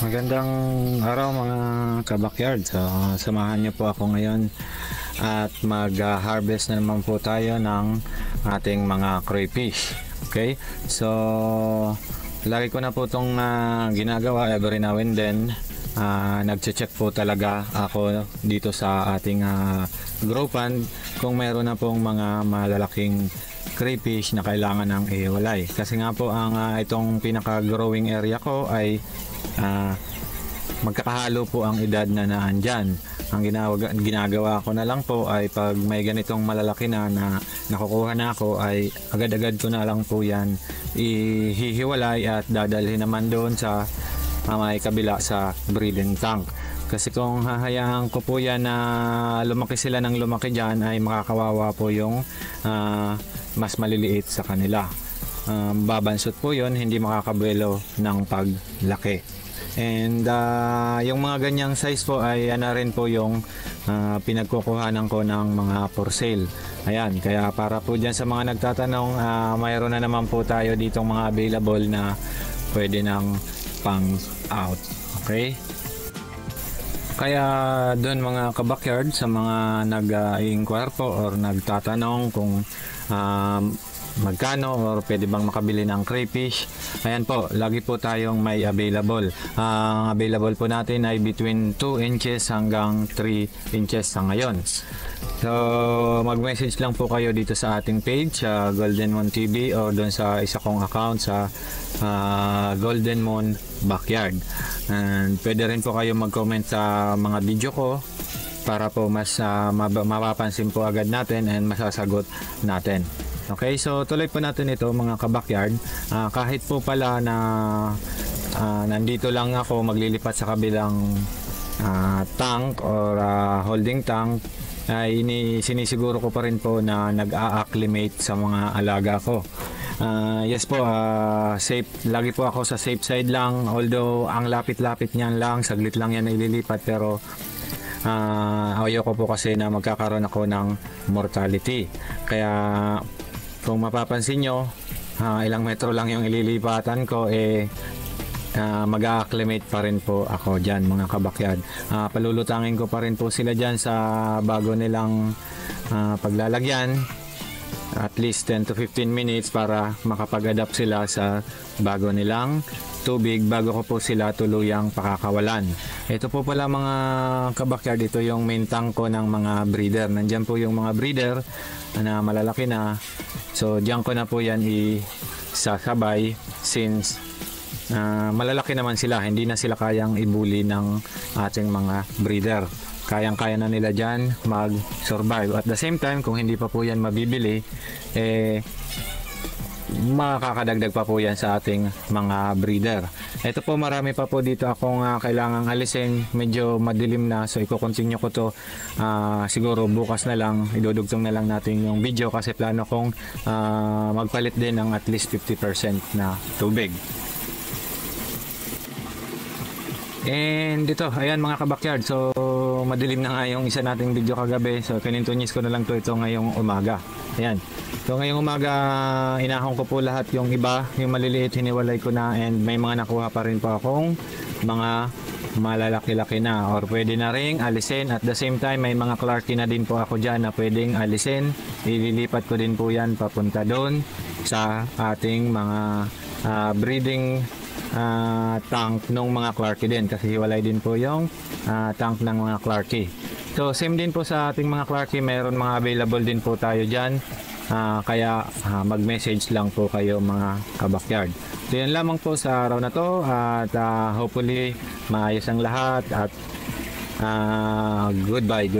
Magandang araw mga kabakyard. So, samahan niyo po ako ngayon at mag-harvest na naman po tayo ng ating mga crayfish. Okay? So, lagi ko na po itong ginagawa every now and then. Nagche-check po talaga ako dito sa ating grow pond kung meron na pong mga malalaking crayfish na kailangan ng ihiwalay. Kasi nga po ang itong pinaka-growing area ko ay magkakahalo po ang edad na naandyan. Ang ginagawa ko na lang po ay pag may ganitong malalaki na nakukuha na ako ay agad-agad ko na lang po yan ihihiwalay at dadalhin naman doon sa may kabila sa breeding tank. Kasi kung hahayaan ko po yan na lumaki sila ng lumaki dyan ay makakawawa po yung mas maliliit sa kanila. Babansot po yon, hindi makakabuelo ng paglaki. And yung mga ganyang size po ay na rin po yung pinagkukuhanan ko ng mga for sale. Ayan, kaya para po dyan sa mga nagtatanong, mayroon na naman po tayo ditong mga available na pwede ng pang out. Okay? Kaya doon mga kabakyard, sa mga nag-inquire po or nagtatanong kung magkano or pwede bang makabili ng crayfish, ayan po, lagi po tayong may available. Ang available po natin ay between 2 inches hanggang 3 inches sa ngayon. So mag-message lang po kayo dito sa ating page, Golden Moon TV, o doon sa isa kong account sa Golden Moon Backyard. And pwede rin po kayo mag-comment sa mga video ko para po mas mapapansin po agad natin and masasagot natin. Okay, so tuloy po natin ito mga kabakyard. Kahit po pala na nandito lang ako maglilipat sa kabilang tank or holding tank, ay sinisiguro ko pa rin po na nag-a-acclimate sa mga alaga ko. Yes po, safe. Lagi po ako sa safe side lang. Although ang lapit-lapit niyan lang, saglit lang yan ililipat, pero ayoko po kasi na magkakaroon ako ng mortality. Kaya kung mapapansin nyo, ilang metro lang yung ililipatan ko, mag-a-acclimate pa rin po ako dyan mga kabakyard. Palulutangin ko pa rin po sila dyan sa bago nilang paglalagyan, at least 10 to 15 minutes para makapag-adapt sila sa bago nilang tubig bago ko po sila tuluyang pakakawalan. Ito po pala mga kabakyard, ito yung main tank ko ng mga breeder. Nandyan po yung mga breeder na malalaki na. So diyan ko na po yan isasabay since malalaki naman sila, hindi na sila kayang ibuli ng ating mga breeder. Kayang-kaya na nila dyan mag-survive. At the same time, kung hindi pa po yan mabibili, makakadagdag pa po yan sa ating mga breeder. Ito po, marami pa po dito akong kailangang alisin. Medyo madilim na, so i-continue ko to. Siguro bukas na lang, idudugtong na lang natin yung video kasi plano kong magpalit din ng at least 50% na tubig. And dito, ayan mga kabakyard, so madilim na nga yung isa nating video kagabi, so kinintunyis ko na lang ito ngayong umaga. Ayan, so ngayong umaga inahon ko po lahat yung iba, yung maliliit hiniwalay ko na, and may mga nakuha pa rin po akong mga malalaki-laki na or pwede na ring alisin. At the same time, may mga Clarkie na din po ako dyan na pwedeng alisin. Ililipat ko din po yan papunta doon sa ating mga breeding tank ng mga Clarkie din, kasi hiwalay din po yung tank ng mga Clarkie. So same din po sa ating mga Clarkie, mayroon mga available din po tayo dyan. Kaya mag-message lang po kayo mga kabakyard. So yan lamang po sa araw na to, at hopefully maayos ang lahat, at goodbye.